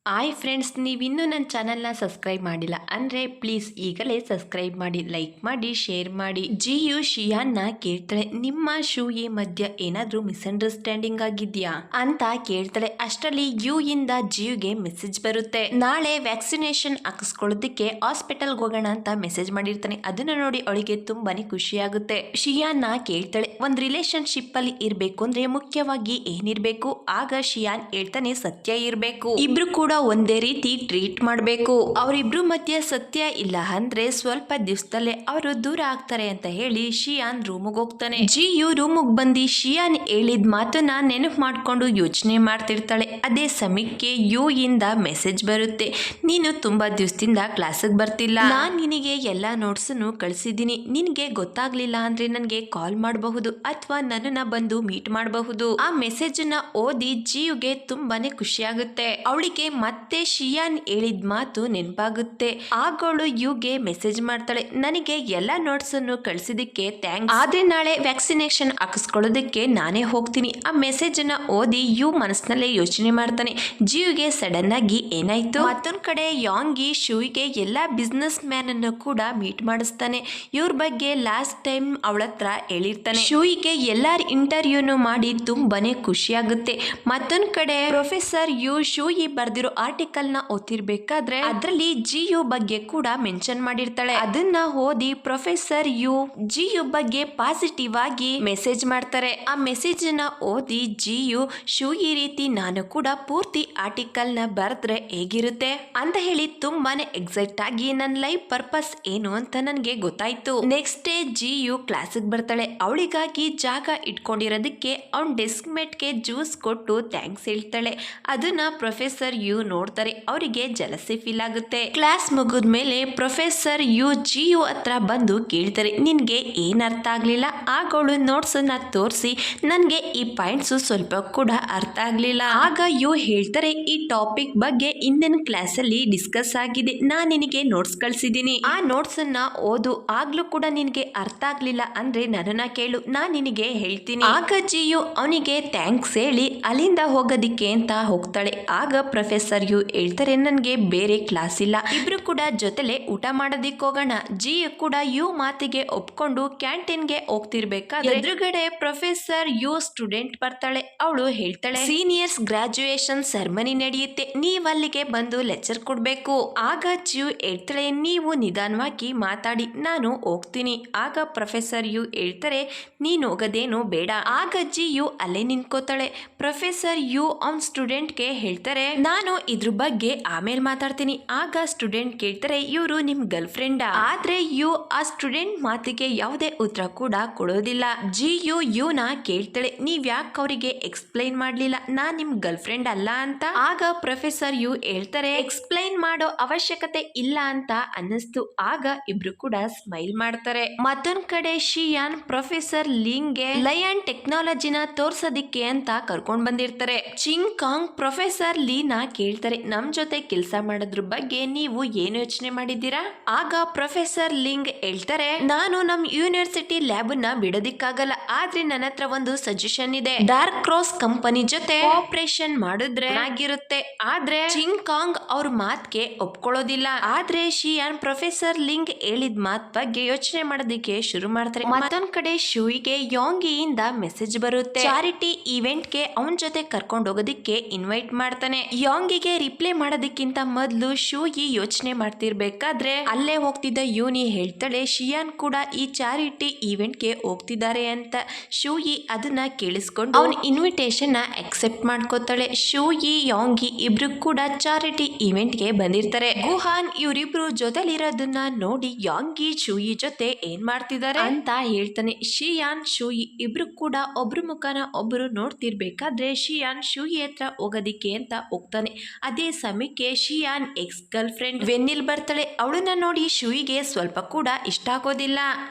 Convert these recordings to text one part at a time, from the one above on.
Hi friends, ನೀವಿನ್ನೂ ನನ್ನ ಚಾನಲ್ನ ಸಬ್ಸ್ಕ್ರೈಬ್ ಮಾಡಿಲ್ಲ ಅಂದರೆ ಪ್ಲೀಸ್ ಈಗಲೇ ಸಬ್ಸ್ಕ್ರೈಬ್ ಮಾಡಿ, ಲೈಕ್ ಮಾಡಿ, ಶೇರ್ ಮಾಡಿ. ಜಿಯು ಶಿಯಾನ್ನ ಕೇಳ್ತಾಳೆ, ನಿಮ್ಮ ಶೂಯಿ ಮಧ್ಯ ಏನಾದರೂ ಮಿಸ್ಅಂಡರ್ಸ್ಟ್ಯಾಂಡಿಂಗ್ ಆಗಿದ್ಯಾ ಅಂತ ಕೇಳ್ತಾಳೆ. ಅಷ್ಟರಲ್ಲಿ ಯು ಇಂದ ಜಿಯುಗೆ ಮೆಸೇಜ್ ಬರುತ್ತೆ. ನಾಳೆ ವ್ಯಾಕ್ಸಿನೇಷನ್ ಹಾಕಿಸ್ಕೊಳ್ಳೋದಕ್ಕೆ ಹಾಸ್ಪಿಟಲ್ಗೆ ಹೋಗೋಣ ಅಂತ ಮೆಸೇಜ್ ಮಾಡಿರ್ತಾನೆ. ಅದನ್ನ ನೋಡಿ ಅವಳಿಗೆ ತುಂಬಾನೇ ಖುಷಿ ಆಗುತ್ತೆ. ಶಿಯಾನ್ನ ಕೇಳ್ತಾಳೆ, ಒಂದು ರಿಲೇಶನ್ಶಿಪ್ ಅಲ್ಲಿ ಇರಬೇಕು ಅಂದ್ರೆ ಮುಖ್ಯವಾಗಿ ಏನಿರ್ಬೇಕು? ಆಗ ಶಿಯಾನ್ ಹೇಳ್ತಾನೆ, ಸತ್ಯ ಇರಬೇಕು. ಇಬ್ರು ಕೂಡ ಒಂದೇ ರೀತಿ ಟ್ರೀಟ್ ಮಾಡಬೇಕು. ಅವರಿಬ್ರು ಮಧ್ಯ ಸತ್ಯ ಇಲ್ಲ ಅಂದ್ರೆ ಸ್ವಲ್ಪ ದಿವಸದಲ್ಲೇ ಅವರು ದೂರ ಆಗ್ತಾರೆ ಅಂತ ಹೇಳಿ ಶಿಯಾನ್ ರೂಮ್ಗೆ ಹೋಗ್ತಾನೆ. ಜಿಯು ರೂಮ್ಗೆ ಬಂದು ಶಿಯಾನ್ ಹೇಳಿದ ಮಾತನ್ನ ನೆನಪು ಮಾಡ್ಕೊಂಡು ಯೋಚನೆ ಮಾಡ್ತಿರ್ತಾಳೆ. ಅದೇ ಸಮಯಕ್ಕೆ ಯು ಇಂದ ಮೆಸೇಜ್ ಬರುತ್ತೆ. ನೀನು ತುಂಬಾ ದಿವಸದಿಂದ ಕ್ಲಾಸಿಗೆ ಬರ್ತಿಲ್ಲ, ನಾನ್ ನಿನಗೆ ಎಲ್ಲಾ ನೋಟ್ಸನ್ನು ಕಳಿಸಿದ್ದೀನಿ. ನಿನ್ಗೆ ಗೊತ್ತಾಗ್ಲಿಲ್ಲ ಅಂದ್ರೆ ನನಗೆ ಕಾಲ್ ಮಾಡಬಹುದು ಅಥವಾ ನನ್ನನ್ನ ಬಂದು ಮೀಟ್ ಮಾಡಬಹುದು. ಆ ಮೆಸೇಜ್ ನ ಓದಿ ಜಿಯುಗೆ ತುಂಬಾನೇ ಖುಷಿ ಆಗುತ್ತೆ. ಅವಳಿಗೆ ಮತ್ತೆ ಶಿಯಾನ್ ಹೇಳಿದ ಮಾತು ನೆನಪಾಗುತ್ತೆ. ಆಗೋಳು ಯುಗೆ ಮೆಸೇಜ್ ಮಾಡ್ತಾಳೆ, ನನಗೆ ಎಲ್ಲಾ ನೋಟ್ಸ್ ಅನ್ನು ಕಳಿಸಿದಕ್ಕೆ ಥ್ಯಾಂಕ್ಸ್, ಆದ್ರೆ ನಾಳೆ ವ್ಯಾಕ್ಸಿನೇಷನ್ ಹಾಕಿಸ್ಕೊಳ್ಳೋದಕ್ಕೆ ನಾನೇ ಹೋಗ್ತೀನಿ. ಆ ಮೆಸೇಜ್ ನ ಓದಿ ಯು ಮನಸ್ಸಿನಲ್ಲೇ ಯೋಚನೆ ಮಾಡ್ತಾನೆ, ಜಿಯುಗೆ ಸಡನ್ ಆಗಿ ಏನಾಯ್ತು. ಮತ್ತೊಂದ್ ಕಡೆ ಯಾಂಗಿ ಶೂಯಿಗೆ ಎಲ್ಲಾ ಬಿಸ್ನೆಸ್ ಮ್ಯಾನ್ ಅನ್ನು ಕೂಡ ಮೀಟ್ ಮಾಡಿಸ್ತಾನೆ. ಇವ್ರ ಬಗ್ಗೆ ಲಾಸ್ಟ್ ಟೈಮ್ ಅವಳ ಹತ್ರ ಹೇಳಿರ್ತಾನೆ. ಶೂಯಿಗೆ ಎಲ್ಲಾರ ಇಂಟರ್ವ್ಯೂನು ಮಾಡಿ ತುಂಬಾನೇ ಖುಷಿ ಆಗುತ್ತೆ. ಮತ್ತೊಂದ್ ಕಡೆ ಪ್ರೊಫೆಸರ್ ಯು ಶೂಯಿ ಬರ್ದಿರೋ ಆರ್ಟಿಕಲ್ ನ ಓದ್ತಿರ್ಬೇಕಾದ್ರೆ ಅದರಲ್ಲಿ ಜಿಯು ಬಗ್ಗೆ ಕೂಡ ಮೆನ್ಷನ್ ಮಾಡಿರ್ತಾಳೆ. ಅದನ್ನ ಓದಿ ಪ್ರೊಫೆಸರ್ ಯು ಜಿಯು ಬಗ್ಗೆ ಪಾಸಿಟಿವ್ ಆಗಿ ಮೆಸೇಜ್ ಮಾಡ್ತಾರೆ. ಆ ಮೆಸೇಜ್ ನ ಓದಿ ಜಿಯು ಈ ರೀತಿ ನಾನು ಕೂಡ ಪೂರ್ತಿ ಆರ್ಟಿಕಲ್ ನ ಬರೆದ್ರೆ ಹೇಗಿರುತ್ತೆ ಅಂತ ಹೇಳಿ ತುಂಬಾನೇ ಎಕ್ಸೈಟ್ ಆಗಿ ನನ್ನ ಲೈಫ್ ಪರ್ಪಸ್ ಏನು ಅಂತ ನನ್ಗೆ ಗೊತ್ತಾಯ್ತು. ನೆಕ್ಸ್ಟ್ ಡೇ ಜಿಯು ಕ್ಲಾಸಿಗೆ ಬರ್ತಾಳೆ. ಅವಳಿಗಾಗಿ ಜಾಗ ಇಟ್ಕೊಂಡಿರೋದಕ್ಕೆ ಅವನ್ ಡೆಸ್ಕ್ ಮೇಟ್ಗೆ ಜ್ಯೂಸ್ ಕೊಟ್ಟು ಥ್ಯಾಂಕ್ಸ್ ಹೇಳ್ತಾಳೆ. ಅದನ್ನ ಪ್ರೊಫೆಸರ್ ಯು ನೋಡ್ತಾರೆ. ಅವರಿಗೆ ಜಲಸಿ ಫೀಲ್ ಆಗುತ್ತೆ. ಕ್ಲಾಸ್ ಮುಗಿದ್ಮೇಲೆ ಪ್ರೊಫೆಸರ್ ಯು ಜಿಯು ಹತ್ರ ಬಂದು ಕೇಳ್ತಾರೆ, ನಿನ್ಗೆ ಏನ್ ಅರ್ಥ ಆಗ್ಲಿಲ್ಲ? ಆಗೋಳು ನೋಟ್ಸ್ ನ ತೋರಿಸಿ ನನ್ಗೆ ಈ ಪಾಯಿಂಟ್ಸ್ ಸ್ವಲ್ಪ ಕೂಡ ಅರ್ಥ ಆಗ್ಲಿಲ್ಲ. ಆಗ ಯು ಹೇಳ್ತಾರೆ, ಈ ಟಾಪಿಕ್ ಬಗ್ಗೆ ಇಂದಿನ ಕ್ಲಾಸ್ ಅಲ್ಲಿ ಡಿಸ್ಕಸ್ ಆಗಿದೆ, ನಾನ್ ನಿನಗೆ ನೋಟ್ಸ್ ಕಳ್ಸಿದೀನಿ, ಆ ನೋಟ್ಸ್ ಅನ್ನ ಓದು. ಆಗ್ಲೂ ಕೂಡ ನಿನ್ಗೆ ಅರ್ಥ ಆಗ್ಲಿಲ್ಲ ಅಂದ್ರೆ ನನ್ನನ್ನ ಕೇಳು, ನಾನ್ ನಿನಗೆ ಹೇಳ್ತೀನಿ. ಆಗ ಜಿಯು ಅವನಿಗೆ ಥ್ಯಾಂಕ್ಸ್ ಹೇಳಿ ಅಲ್ಲಿಂದ ಹೋಗೋದಿಕ್ಕೆ ಅಂತ ಹೋಗ್ತಾಳೆ. ಆಗ ಪ್ರೊಫೆಸರ್ ಯು ಹೇಳ್ತಾರೆ, ನನ್ಗೆ ಬೇರೆ ಕ್ಲಾಸ್ ಇಲ್ಲ, ಇಬ್ರು ಕೂಡ ಜೊತೆಲೆ ಊಟ ಮಾಡೋದಿಕ್ ಹೋಗೋಣ. ಜಿಯು ಕೂಡ ಯು ಮಾತಿಗೆ ಒಪ್ಕೊಂಡು ಕ್ಯಾಂಟೀನ್ಗೆ ಹೋಗ್ತಿರ್ಬೇಕಾದ್ರೆ ಎದುರುಗಡೆ ಪ್ರೊಫೆಸರ್ ಯು ಸ್ಟೂಡೆಂಟ್ ಬರ್ತಾಳೆ. ಅವಳು ಹೇಳ್ತಾಳೆ, ಸೀನಿಯರ್ಸ್ ಗ್ರಾಜುಯೇಷನ್ ಸೆರೆಮನಿ ನಡೆಯುತ್ತೆ, ನೀವ್ ಅಲ್ಲಿಗೆ ಬಂದು ಲೆಕ್ಚರ್ ಕೊಡ್ಬೇಕು. ಆಗ ಜಿಯು ಹೇಳ್ತಾಳೆ, ನೀವು ನಿಧಾನವಾಗಿ ಮಾತಾಡಿ, ನಾನು ಹೋಗ್ತೀನಿ. ಆಗ ಪ್ರೊಫೆಸರ್ ಯು ಹೇಳ್ತಾರೆ, ನೀನ್ ಹೋಗೋದೇನು ಬೇಡ. ಆಗ ಜಿಯು ಅಲ್ಲೇ ನಿಂತ್ಕೋತಾಳೆ. ಪ್ರೊಫೆಸರ್ ಯು ಅವನ್ ಸ್ಟೂಡೆಂಟ್ಗೆ ಹೇಳ್ತಾರೆ, ನಾನು ಇದ್ರ ಬಗ್ಗೆ ಆಮೇಲೆ ಮಾತಾಡ್ತೀನಿ. ಆಗ ಸ್ಟೂಡೆಂಟ್ ಕೇಳ್ತಾರೆ, ಇವರು ನಿಮ್ ಗರ್ಲ್ ಫ್ರೆಂಡ್? ಆದ್ರೆ ಯು ಆ ಸ್ಟೂಡೆಂಟ್ ಮಾತಿಗೆ ಯಾವುದೇ ಉತ್ತರ ಕೂಡ ಕೊಡೋದಿಲ್ಲ. ಜಿಯು ಯುನ ಕೇಳ್ತಾಳೆ, ನೀವ್ ಯಾಕೆ ಅವರಿಗೆ ಎಕ್ಸ್ಪ್ಲೈನ್ ಮಾಡ್ಲಿಲ್ಲ ನಾನ್ ನಿಮ್ ಗರ್ಲ್ ಫ್ರೆಂಡ್ ಅಲ್ಲ ಅಂತ? ಆಗ ಪ್ರೊಫೆಸರ್ ಯು ಹೇಳ್ತಾರೆ, ಎಕ್ಸ್ಪ್ಲೈನ್ ಮಾಡೋ ಅವಶ್ಯಕತೆ ಇಲ್ಲ ಅಂತ ಅನ್ನಿಸ್ತು. ಆಗ ಇಬ್ರು ಕೂಡ ಸ್ಮೈಲ್ ಮಾಡ್ತಾರೆ. ಮತ್ತೊಂದ್ ಕಡೆ ಶಿಯಾನ್ ಪ್ರೊಫೆಸರ್ ಲಿಂಗ್ಗೆ ಲಯನ್ ಟೆಕ್ನಾಲಜಿನ ತೋರ್ಸೋದಿಕ್ಕೆ ಅಂತ ಕರ್ಕೊಂಡ್ ಬಂದಿರ್ತಾರೆ. ಚಿಂಗ್ ಕಾಂಗ್ ಪ್ರೊಫೆಸರ್ ಲೀನ ಕೇಳ್ತಾರೆ, ನಮ್ ಜೊತೆ ಕೆಲಸ ಮಾಡೋದ್ರ ಬಗ್ಗೆ ನೀವು ಏನು ಯೋಚನೆ ಮಾಡಿದ್ದೀರಾ? ಆಗ ಪ್ರೊಫೆಸರ್ ಲಿಂಗ್ ಹೇಳ್ತಾರೆ, ನಾನು ನಮ್ ಯೂನಿವರ್ಸಿಟಿ ಲ್ಯಾಬ್ ನ ಬಿಡೋದಿಕ್ಕಾಗಲ್ಲ, ಆದ್ರೆ ನನ್ನ ಹತ್ರ ಒಂದು ಸಜೆಷನ್ ಇದೆ. ಡಾರ್ಕ್ ಕ್ರಾಸ್ ಕಂಪನಿ ಜೊತೆ ಕೋಆಪರೇಷನ್ ಮಾಡಿದ್ರೆ ಆಗಿರುತ್ತೆ. ಆದ್ರೆ ಚಿಂಗ್ ಕಾಂಗ್ ಅವ್ರ ಮಾತ್ಗೆ ಒಪ್ಕೊಳ್ಳೋದಿಲ್ಲ. ಆದ್ರೆ ಶಿಯಾನ್ ಪ್ರೊಫೆಸರ್ ಲಿಂಗ್ ಹೇಳಿದ ಮಾತ್ ಬಗ್ಗೆ ಯೋಚನೆ ಮಾಡೋದಕ್ಕೆ ಶುರು ಮಾಡ್ತಾರೆ. ಮತ್ತೊಂದ್ ಕಡೆ ಶೂಯಿಗೆ ಯಾಂಗಿಯಿಂದ ಮೆಸೇಜ್ ಬರುತ್ತೆ. ಚಾರಿಟಿ ಇವೆಂಟ್ ಗೆ ಅವನ್ ಜೊತೆ ಕರ್ಕೊಂಡು ಹೋಗೋದಿಕ್ಕೆ ಇನ್ವೈಟ್ ಮಾಡ್ತಾನೆ. ಯಾಂಗಿಗೆ ರಿಪ್ಲೈ ಮಾಡೋದಕ್ಕಿಂತ ಮೊದಲು ಶೂಯಿ ಯೋಚನೆ ಮಾಡ್ತಿರ್ಬೇಕಾದ್ರೆ ಅಲ್ಲೇ ಹೋಗ್ತಿದ್ದ ಯೂನಿ ಹೇಳ್ತಾಳೆ, ಶಿಯಾನ್ ಕೂಡ ಈ ಚಾರಿಟಿ ಇವೆಂಟ್ ಗೆ ಹೋಗ್ತಿದ್ದಾರೆ ಅಂತ. ಶೂಯಿ ಅದನ್ನ ಕೇಳಿಸ್ಕೊಂಡು ಅವನ್ ಇನ್ವಿಟೇಷನ್ ನ ಅಕ್ಸೆಪ್ಟ್ ಮಾಡ್ಕೋತಾಳೆ. ಶೂಯಿ ಯಾಂಗಿ ಇಬ್ರು ಕೂಡ ಚಾರಿಟಿ ಇವೆಂಟ್ ಗೆ ಬಂದಿರ್ತಾರೆ. ಗುಹಾನ್ ಇವರಿಬ್ರು ಜೊತೆಲಿರೋದನ್ನ ನೋಡಿ ಯಾಂಗಿ ಶೂಯಿ ಜೊತೆ ಏನ್ ಮಾಡ್ತಿದ್ದಾರೆ ಅಂತ ಹೇಳ್ತಾನೆ. ಶಿಯಾನ್ ಶೂಯಿ ಇಬ್ರು ಕೂಡ ಒಬ್ರು ಮುಖನ ಒಬ್ರು ನೋಡ್ತಿರ್ಬೇಕಾದ್ರೆ ಶಿಯಾನ್ ಶೂಯಿ ಹತ್ರ ಹೋಗೋದಿಕ್ಕೆ ಅಂತ ಹೋಗ್ತಾನೆ. ಅದೇ ಸಮಯಕ್ಕೆ ಶಿಯಾನ್ ಎಕ್ಸ್ ಗರ್ಲ್ ಫ್ರೆಂಡ್ ವೆನ್ನಿಲ್ ಬರ್ತಾಳೆ. ಅವಳನ್ನ ನೋಡಿ ಶೂಯಿಗೆ ಸ್ವಲ್ಪ ಕೂಡ ಇಷ್ಟ ಆಗೋದಿಲ್ಲ.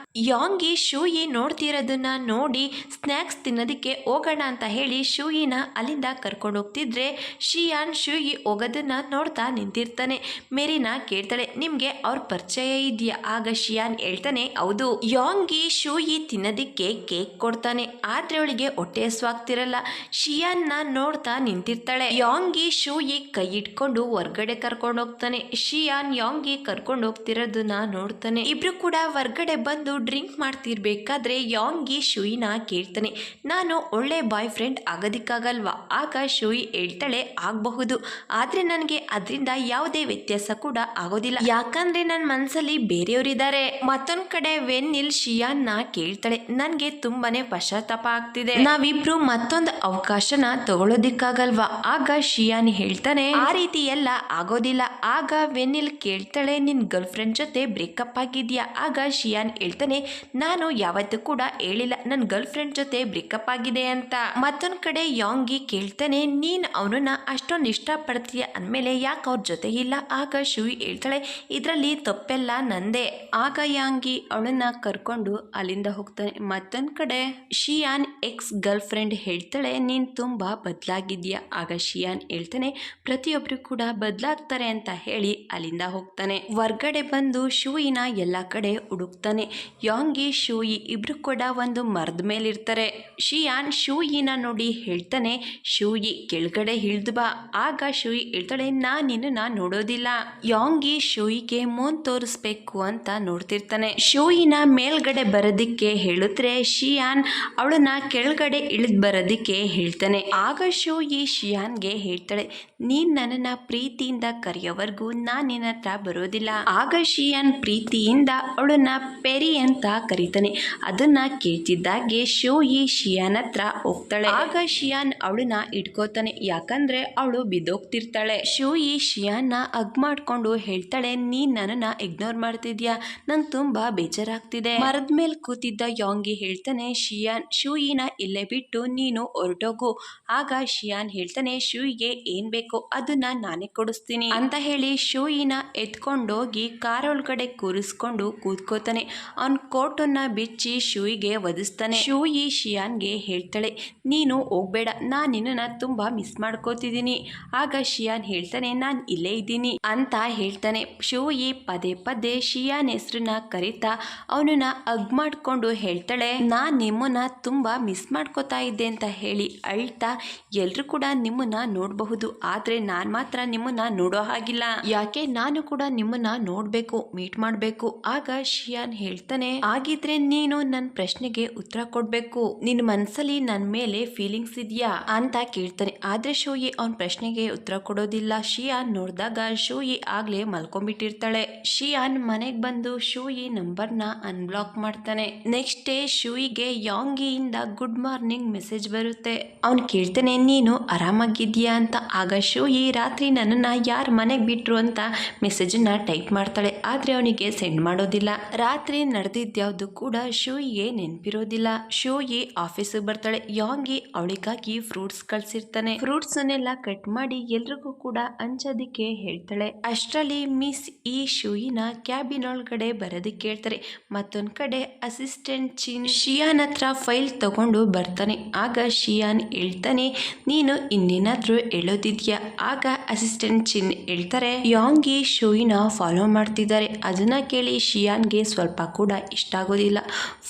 ಯಾಂಗಿ ಶೂಯಿ ನೋಡ್ತಿರೋದನ್ನ ನೋಡಿ ಸ್ನ್ಯಾಕ್ಸ್ ತಿನ್ನೋದಿಕ್ಕೆ ಹೋಗೋಣ ಅಂತ ಹೇಳಿ ಶೂಯಿನ ಅಲ್ಲಿಂದ ಕರ್ಕೊಂಡು ಹೋಗ್ತಿದ್ರೆ ಶಿಯಾನ್ ಶೂಯಿ ಹೋಗೋದನ್ನ ನೋಡ್ತಾ ನಿಂತಿರ್ತಾನೆ. ಮೇರಿನಾ ಕೇಳ್ತಾಳೆ, ನಿಮ್ಗೆ ಅವ್ರ ಪರಿಚಯ ಇದೆಯಾ? ಆಗ ಶಿಯಾನ್ ಹೇಳ್ತಾನೆ, ಹೌದು. ಯಾಂಗಿ ಶೂಯಿ ತಿನ್ನೋದಿಕ್ಕೆ ಕೇಕ್ ಕೊಡ್ತಾನೆ. ಆದ್ರೆ ಅವಳಿಗೆ ಹೊಟ್ಟೆ ಹಸ್ವಾಗ್ತಿರಲ್ಲ. ಶಿಯಾನ್ ನ ನೋಡ್ತಾ ನಿಂತಿರ್ತಾಳೆ. ಯಾಂಗಿ ಶೂಯಿ ಕೈ ಇಟ್ಕೊಂಡು ಹೊರ್ಗಡೆ ಕರ್ಕೊಂಡು ಹೋಗ್ತಾನೆ. ಶಿಯಾನ್ ಯಾಂಗಿ ಕರ್ಕೊಂಡು ಹೋಗ್ತಿರೋದನ್ನ ನೋಡ್ತಾನೆ. ಇಬ್ರು ಕೂಡ ಹೊರ್ಗಡೆ ಬಂದು ಡ್ರಿಂಕ್ ಮಾಡ್ತಿರ್ಬೇಕಾದ್ರೆ ಯಾಂಗಿ ಶೂಯಿನ ಕೇಳ್ತಾನೆ, ನಾನು ಒಳ್ಳೆ ಬಾಯ್ ಫ್ರೆಂಡ್ ಆಗೋದಿಕ್ಕಾಗಲ್ವಾ? ಆಗ ಶೂಯಿ ಹೇಳ್ತಾಳೆ, ಆಗಬಹುದು, ಆದ್ರೆ ನನಗೆ ಅದರಿಂದ ಯಾವುದೇ ವ್ಯತ್ಯಾಸ ಕೂಡ ಆಗೋದಿಲ್ಲ, ಯಾಕಂದ್ರೆ ನನ್ನ ಮನಸ್ಸಲ್ಲಿ ಬೇರೆಯವರಿದ್ದಾರೆ. ಮತ್ತೊಂದ್ ಕಡೆ ವೆನ್ನಿಲ್ ಶಿಯಾನ್ನ ಕೇಳ್ತಾಳೆ, ನನ್ಗೆ ತುಂಬಾನೇ ಪಶ್ಚಾತ್ತಾಪ ಆಗ್ತಿದೆ, ನಾವಿಬ್ರು ಮತ್ತೊಂದು ಅವಕಾಶನ ತಗೊಳ್ಳೋದಿಕ್ಕಾಗಲ್ವಾ? ಆಗ ಶಿಯಾನ್ ಹೇಳ್ತಾನೆ, ಆ ರೀತಿ ಎಲ್ಲ ಆಗೋದಿಲ್ಲ. ಆಗ ವೆನ್ನಿಲ್ ಕೇಳ್ತಾಳೆ, ನಿನ್ ಗರ್ಲ್ ಫ್ರೆಂಡ್ ಜೊತೆ ಬ್ರೇಕಪ್ ಆಗಿದ್ಯಾ? ಆಗ ಶಿಯಾನ್ ಹೇಳ್ತಾನೆ, ನಾನು ಯಾವತ್ತೂ ಕೂಡ ಹೇಳಿಲ್ಲ ನನ್ ಗರ್ಲ್ ಫ್ರೆಂಡ್ ಜೊತೆ ಬ್ರೇಕಪ್ ಆಗಿದೆ ಅಂತ. ಮತ್ತೊಂದ್ ಕಡೆ ಯಾಂಗಿ ಕೇಳ್ತಾನೆ, ನೀನ್ ಅವನನ್ನ ಅಷ್ಟೊಂದು ಇಷ್ಟಪಡ್ತೀಯ ಅಂದ್ಮೇಲೆ ಯಾಕೆ ಅವ್ರ ಜೊತೆ ಇಲ್ಲ? ಆಗ ಶೂಯಿ ಹೇಳ್ತಾಳೆ, ಇದ್ರಲ್ಲಿ ತಪ್ಪೆಲ್ಲ ನಂದೇ. ಆಗ ಯಾಂಗಿ ಅವಳನ್ನ ಕರ್ಕೊಂಡು ಅಲ್ಲಿಂದ ಹೋಗ್ತಾನೆ. ಮತ್ತೊಂದ್ ಕಡೆ ಶಿಯಾನ್ ಎಕ್ಸ್ ಗರ್ಲ್ ಫ್ರೆಂಡ್ ಹೇಳ್ತಾಳೆ, ನೀನ್ ತುಂಬಾ ಬದಲಾಗಿದ್ಯಾ? ಆಗ ಶಿಯಾನ್ ಹೇಳ್ತಾನೆ, ಪ್ರತಿಯೊಬ್ರು ಕೂಡ ಬದಲಾಗ್ತಾರೆ ಅಂತ ಹೇಳಿ ಅಲ್ಲಿಂದ ಹೋಗ್ತಾನೆ. ಹೊರ್ಗಡೆ ಬಂದು ಶೂಯಿನ ಎಲ್ಲ ಕಡೆ ಹುಡುಕ್ತಾನೆ. ಯಾಂಗಿ ಶೂಯಿ ಇಬ್ರು ಕೂಡ ಒಂದು ಮರದ ಮೇಲಿರ್ತಾರೆ. ಶಿಯಾನ್ ಶೂಯಿನ ನೋಡಿ ಹೇಳ್ತಾನೆ, ಶೂಯಿ ಕೆಳಗಡೆ ಇಳಿದು ಬಾ. ಆಗ ಶೂಯಿ ಹೇಳ್ತಾಳೆ, ನಿನ್ನ ನೋಡೋದಿಲ್ಲ. ಯಾಂಗಿ ಶೂಯಿಗೆ ಮೋನ್ ತೋರಿಸ್ಬೇಕು ಅಂತ ನೋಡ್ತಿರ್ತಾನೆ. ಶೂಯಿನ ಮೇಲ್ಗಡೆ ಬರೋದಿಕ್ಕೆ ಹೇಳಿದ್ರೆ ಶಿಯಾನ್ ಅವಳನ್ನ ಕೆಳಗಡೆ ಇಳಿದು ಬರೋದಿಕ್ಕೆ ಹೇಳ್ತಾನೆ. ಆಗ ಶೂಯಿ ಶಿಯಾನ್ಗೆ ಹೇಳ್ತಾಳೆ, ನೀನ್ ನನ್ನನ್ನ ಪ್ರೀತಿಯಿಂದ ಕರೆಯೋವರೆಗೂ ನಾನ್ ನಿನ್ನ ಹತ್ರ ಬರೋದಿಲ್ಲ. ಆಗ ಶಿಯಾನ್ ಪ್ರೀತಿಯಿಂದ ಅವಳನ್ನ ಪೆರಿ ಅಂತ ಕರೀತಾನೆ. ಅದನ್ನ ಕೇಳ್ತಿದ್ದಾಗೆ ಶೂಯಿ ಶಿಯಾನ್ ಹತ್ರ ಹೋಗ್ತಾಳೆ. ಆಗ ಶಿಯಾನ್ ಅವಳನ್ನ ಇಟ್ಕೋತಾನೆ, ಯಾಕಂದ್ರೆ ಅವಳು ಬಿದ್ದೋಗ್ತಿರ್ತಾಳೆ. ಶೂಯಿ ಶಿಯಾನ್ನ ಹಗ್ ಮಾಡ್ಕೊಂಡು ಹೇಳ್ತಾಳೆ, ನೀನ್ ನನ್ನನ್ನ ಇಗ್ನೋರ್ ಮಾಡ್ತಿದ್ಯಾ? ನಂಗೆ ತುಂಬಾ ಬೇಜಾರಾಗ್ತಿದೆ. ಮರದ ಮೇಲೆ ಕೂತಿದ್ದ ಯಾಂಗಿ ಹೇಳ್ತಾನೆ, ಶೂಯಿನ ಇಲ್ಲೇ ಬಿಟ್ಟು ನೀನು ಹೊರಟೋಗು. ಆಗ ಶಿಯಾನ್ ಹೇಳ್ತಾನೆ, ಶೂಯಿಗೆ ಏನ್ ಬೇಕೋ ಅದನ್ನ ನಾನೇ ಕೊಡಿಸ್ತೀನಿ ಅಂತ ಹೇಳಿ ಶೂಯಿನ ಎತ್ಕೊಂಡೋಗಿ ಕಾರ್ ಒಳಗಡೆ ಕೂರಿಸ್ಕೊಂಡು ಕೂತ್ಕೋತಾನೆ. ಅವನ್ ಕೋಟನ್ನ ಬಿಚ್ಚಿ ಶೂಯಿಗೆ ಒದಿಸ್ತಾನೆ. ಶೂಯಿ ಶಿಯಾನ್ಗೆ ಹೇಳ್ತಾಳೆ, ನೀನು ಹೋಗ್ಬೇಡ, ನಾನ್ ನಿನ್ನ ತುಂಬಾ ಮಿಸ್ ಮಾಡ್ಕೋತಿದ್ದೀನಿ. ಆಗ ಶಿಯಾನ್ ಹೇಳ್ತಾನೆ, ನಾನ್ ಇಲ್ಲೇ ಇದ್ದೀನಿ ಅಂತ ಹೇಳ್ತಾನೆ. ಶೂಯಿ ಪದೇ ಪದೇ ಶಿಯಾನ್ ಹೆಸರನ್ನ ಕರೀತಾ ಅವನನ್ನ ಹಗ್ ಮಾಡ್ಕೊಂಡು ಹೇಳ್ತಾಳೆ, ನಾನ್ ನಿಮ್ಮನ್ನ ತುಂಬಾ ಮಿಸ್ ಮಾಡ್ಕೋತಾ ಇದ್ದೆ ಅಂತ ಹೇಳಿ ಅಳ್ತಾ, ಎಲ್ರು ಕೂಡ ನಿಮ್ಮನ್ನ ನೋಡಬಹುದು, ಆದ್ರೆ ನಾನ್ ಮಾತ್ರ ನಿಮ್ಮನ್ನ ನೋಡೋ ಹಾಗಿಲ್ಲ. ಯಾಕೆ? ನಾನು ಕೂಡ ನಿಮ್ಮನ್ನ ನೋಡ್ಬೇಕು, ಮೀಟ್ ಮಾಡ್ಬೇಕು. ಆಗ ಶಿಯಾನ್ ಹೇಳ್ತಾನೆ, ಆಗಿದ್ರೆ ನೀನು ನನ್ನ ಪ್ರಶ್ನೆಗೆ ಉತ್ತರ ಕೊಡ್ಬೇಕು, ನಿನ್ ಮನ್ಸಲ್ಲಿ ನನ್ ಮೇಲೆ ಫೀಲಿಂಗ್ಸ್ ಇದೆಯಾ ಅಂತ ಕೇಳ್ತಾನೆ. ಆದ್ರೆ ಶೂಯಿ ಅವನ್ ಪ್ರಶ್ನೆಗೆ ಉತ್ತರ ಕೊಡೋದಿಲ್ಲ. ಶಿಯಾನ್ ನೋಡಿದಾಗ ಶೂಯಿ ಆಗ್ಲೇ ಮಲ್ಕೊಂಡ್ಬಿಟ್ಟಿರ್ತಾಳೆ. ಶಿಯಾನ್ ಮನೆಗ್ ಬಂದು ಶೂಯಿ ನಂಬರ್ನ ಅನ್ಬ್ಲಾಕ್ ಮಾಡ್ತಾನೆ. ನೆಕ್ಸ್ಟ್ ಡೇ ಶೂಯಿಗೆ ಯಾಂಗಿಯಿಂದ ಗುಡ್ ಮಾರ್ನಿಂಗ್ ಮೆಸೇಜ್ ಬರುತ್ತೆ. ಅವ್ನ್ ಕೇಳ್ತಾನೆ, ನೀನು ಆರಾಮಾಗಿದ್ಯಾ ಅಂತ. ಆಗ ಶೂಯಿ ರಾತ್ರಿ ನನ್ನನ್ನ ಯಾರ್ ಮನೆಗ್ ಬಿಟ್ರು ಅಂತ ಮೆಸೇಜನ್ನ ಟೈಪ್ ಮಾಡ್ತಾಳೆ. ಆದ್ರೆ ಅವನಿಗೆ ಸೆಂಡ್ ಮಾಡೋದಿಲ್ಲ. ರಾತ್ರಿ ನಡೆದಿದ್ಯಾವ್ದು ಕೂಡ ಶೂಯಿಗೆ ನೆನ್ಪಿರೋದಿಲ್ಲ. ಶೂಯಿ ಆಫೀಸಿಗೆ ಬರ್ತಾಳೆ. ಯಾಂಗಿ ಅವಳಿಗಾಗಿ ಫ್ರೂಟ್ಸ್ ಕಳ್ಸಿರ್ತಾನೆ. ಫ್ರೂಟ್ಸ್ ಅನ್ನೆಲ್ಲ ಕಟ್ ಮಾಡಿ ಎಲ್ರಿಗೂ ಕೂಡ ಹಂಚೋದಿಕ್ಕೆ ಹೇಳ್ತಾಳೆ. ಅಷ್ಟರಲ್ಲಿ ಮಿಸ್ ಈ ಶೂಯಿನ ಕ್ಯಾಬಿನ್ ಒಳಗಡೆ ಬರೋದಿಕ್ಕೆ ಹೇಳ್ತಾರೆ. ಮತ್ತೊಂದ್ ಕಡೆ ಅಸಿಸ್ಟೆಂಟ್ ಶಿಯಾನ್ ಹತ್ರ ಫೈಲ್ ತಗೊಂಡು ಬರ್ತಾನೆ. ಆಗ ಶಿಯಾನ್ ಹೇಳ್ತಾನೆ, ನೀನು ಇನ್ನೇನಾದ್ರೂ ಹೇಳೋದಿದ್ಯಾ? ಆಗ ಅಸಿಸ್ಟೆಂಟ್ ಚಿನ್ ಹೇಳ್ತಾರೆ, ಯಾಂಗಿ ಶೂಯಿನ ಫಾಲೋ ಮಾಡ್ತಿದ್ದಾರೆ. ಅದನ್ನ ಕೇಳಿ ಶಿಯಾನ್ಗೆ ಸ್ವಲ್ಪ ಕೂಡ ಇಷ್ಟ ಆಗೋದಿಲ್ಲ.